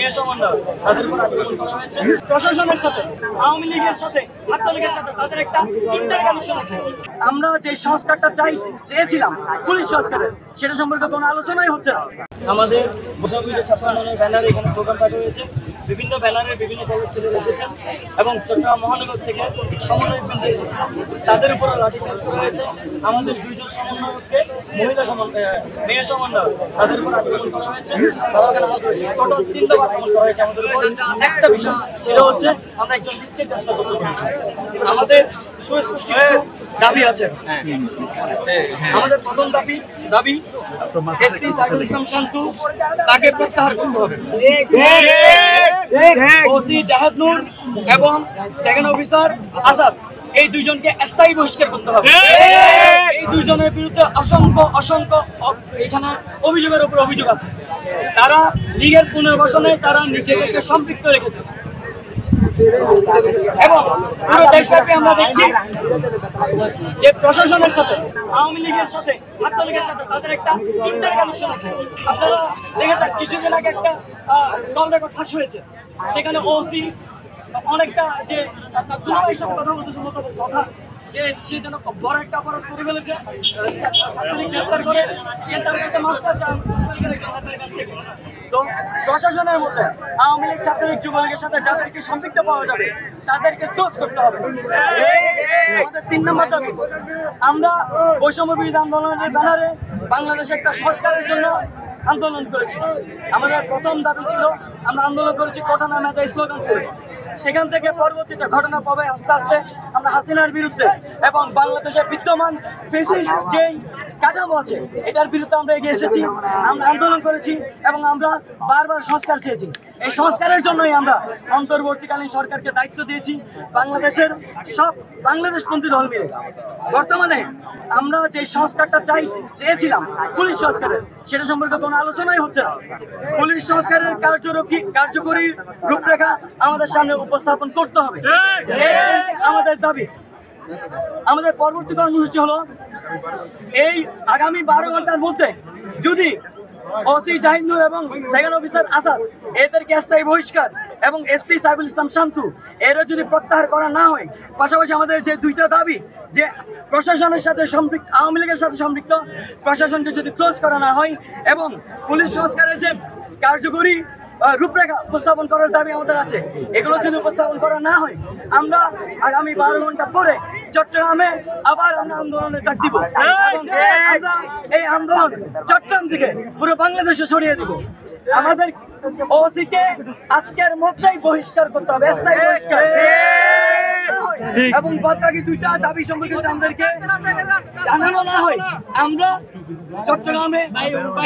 মেয়ে সমন্বয় তাদের উপর আক্রমণ করা হয়েছে। প্রশাসনের সাথে আওয়ামী লীগের সাথে ছাত্রলীগের সাথে তাদের একটা ইন্টারকানেকশন আছে। আমরা যে সংস্কারটা চেয়েছিলাম পুলিশ সংস্কারের, সেটা সম্পর্কে কোনো আলোচনাই হচ্ছে না। আমাদের বৈষম্যবিরোধী ছাত্র আন্দোলনের ব্যানারে এখানে প্রোগ্রাম পাঠানো হয়েছে। বিভিন্ন ব্যানারে বিভিন্ন দলের ছেলেরা এসেছেন এবং চট্টগ্রাম মহানগর থেকে সমন্বয়কবৃন্দ এসেছেন। তাদের উপরে লাঠিচার্জ করা হয়েছে। আমাদের দুইজন সমন্বয়ককে মেয়ে সমন্বয় তাদের উপর আক্রমণ করা হয়েছে। তারা ওখানে আহত হয়েছে। টোটাল 3 দফা আক্রমণ করা হয়েছে আমাদের উপর। একটা বিষয় সেটা হচ্ছে আমরা একজন লিখতে গ্রেফতার করতে পেরেছি। আমাদের সুস্পষ্ট কিছু দাবি আছে। আমাদের প্রথম দাবি এসপি সাইফুল ইসলাম শান্তু তাকে প্রত্যাহার করতে হবে। ওসি জাহাদ নূর এবং সেকেন্ড অফিসার আসাদ, এই দুইজনকে স্থায়ী বহিষ্কার করতে হবে। এই দুইজনের বিরুদ্ধে অসংখ্য এখানে অভিযোগের উপর অভিযোগ আছে। তারা লীগের পুনর্বাসনে তারা নিজেদেরকে সম্পৃক্ত রেখেছে এবং পুরো দেশব্যাপী আমরা দেখছি যে প্রশাসনের সাথে আওয়ামী লীগের সাথে ছাত্রলীগের সাথে তাদের একটা ইন্টারকানেকশন আছে। আপনারা দেখেছেন কিছুদিন আগে একটা কল রেকর্ড ফাঁস হয়েছে। সেখানে ওসি অনেকটা যে দুলাভাইয়ের সাথে কথা বলতেছে মতো কথা যে সে যেন বড় একটা অপরাধ করে ফেলেছে, ছাত্রলীগ গ্রেফতার করে সে তার কাছে মাস্টার ছাত্রলীগের একজন নেতার কাছ থেকে। তো প্রশাসনের মধ্যে আওয়ামী লীগ ছাত্রলীগ যুবলীগের সাথে যাদেরকে সম্পৃক্ত পাওয়া যাবে তাদেরকে ক্লোজ করতে হবে। আমাদের 3 নম্বর দাবি, আমরা বৈষম্য বিরোধী আন্দোলনের ব্যানারে বাংলাদেশে একটা সংস্কারের জন্য আন্দোলন করেছি। আমাদের প্রথম দাবি ছিল আমরা আন্দোলন করেছি কোটা না মেধা স্লোগান করে। সেখান থেকে পরবর্তীতে ঘটনা পাবে আস্তে আস্তে আমরা হাসিনার বিরুদ্ধে এবং বাংলাদেশের বিদ্যমান ফ্যাসিস্ট যেই কাঠামো আছে এটার বিরুদ্ধে আমরা এগিয়ে এসেছি। আমরা আন্দোলন করেছি এবং আমরা বারবার সংস্কার চেয়েছি। এই সংস্কারের জন্যই আমরা অন্তর্বর্তীকালীন সরকারকে দায়িত্ব দিয়েছি বাংলাদেশের সব বাংলাদেশপন্থী দল মিলে। বর্তমানে আমরা যে সংস্কারটা চেয়েছিলাম পুলিশ সংস্কারের, সেটা সম্পর্কে কোনো আলোচনাই হচ্ছে না। পুলিশ সংস্কারের কার্যকরী রূপরেখা আমাদের সামনে উপস্থাপন করতে হবে, আমাদের দাবি। আমাদের পরবর্তী কর্মসূচি হলো এই আগামী 12 ঘন্টার মধ্যে যদি ওসি জাহিদ নূর এবং সেকেন্ড অফিসার আসাদ এদেরকে স্থায়ী বহিষ্কার এবং এসপি সাইফুল ইসলাম শান্তু এরা যদি প্রত্যাহার করা না হয়, পাশাপাশি আমাদের যে 2টা দাবি যে প্রশাসনের সাথে সম্পৃক্ত আওয়ামী লীগের সাথে সম্পৃক্ত প্রশাসনকে যদি ক্লোজ করা না হয় এবং পুলিশ সংস্কারের যে কার্যকরী রূপরেখা উপস্থাপন করার দাবি আমাদের আছে, এগুলো যদি উপস্থাপন করা না হয় আমরা আগামী 12 ঘন্টা পরে চট্টগ্রামে আবার আমরা আন্দোলনের ডাক দিব এবং আমরা এই আন্দোলন চট্টগ্রাম থেকে পুরো বাংলাদেশে ছড়িয়ে দিব। আমাদের ওসিকে আজকের মধ্যেই বহিষ্কার করতে হবে, স্থায়ী বহিষ্কার, এবং বাকি 2টা দাবি সম্পর্কে যদি আমাদেরকে জানানো না হয় আমরা চট্টগ্রামে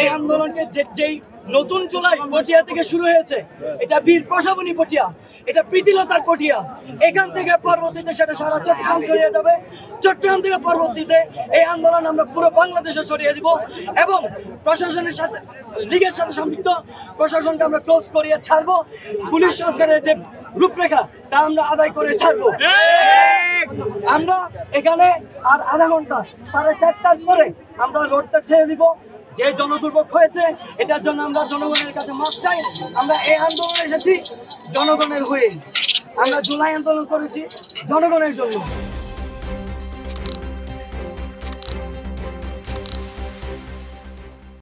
এই আন্দোলনকে যেই নতুন জুলাই পটিয়া থেকে শুরু হয়েছে, এটা বীর প্রশাবনী পটিয়া, এটা প্রীতিলতার পটিয়া, এখান থেকে পরবর্তীতে সেটা সারা চট্টগ্রাম ছড়িয়ে যাবে। চট্টগ্রাম থেকে পরবর্তীতে এই আন্দোলন আমরা পুরো বাংলাদেশে ছড়িয়ে দিব এবং প্রশাসনের সাথে লীগের সাথে সম্পৃক্ত প্রশাসনকে আমরা ক্লোজ করিয়ে ছাড়বো। পুলিশ সংস্কারের যে রূপরেখা তা আমরা আদায় করে ছাড়বো। আমরা এখানে আর আধা ঘন্টা 4:30টার পরে আমরা রোডটা ছেড়ে দিব। যে জনদুর্ভোগ হয়েছে এটার জন্য আমরা জনগণের কাছে মাপ চাই। আমরা এই আন্দোলনে এসেছি জনগণের হয়ে, আমরা জুলাই আন্দোলন করেছি জনগণের জন্য।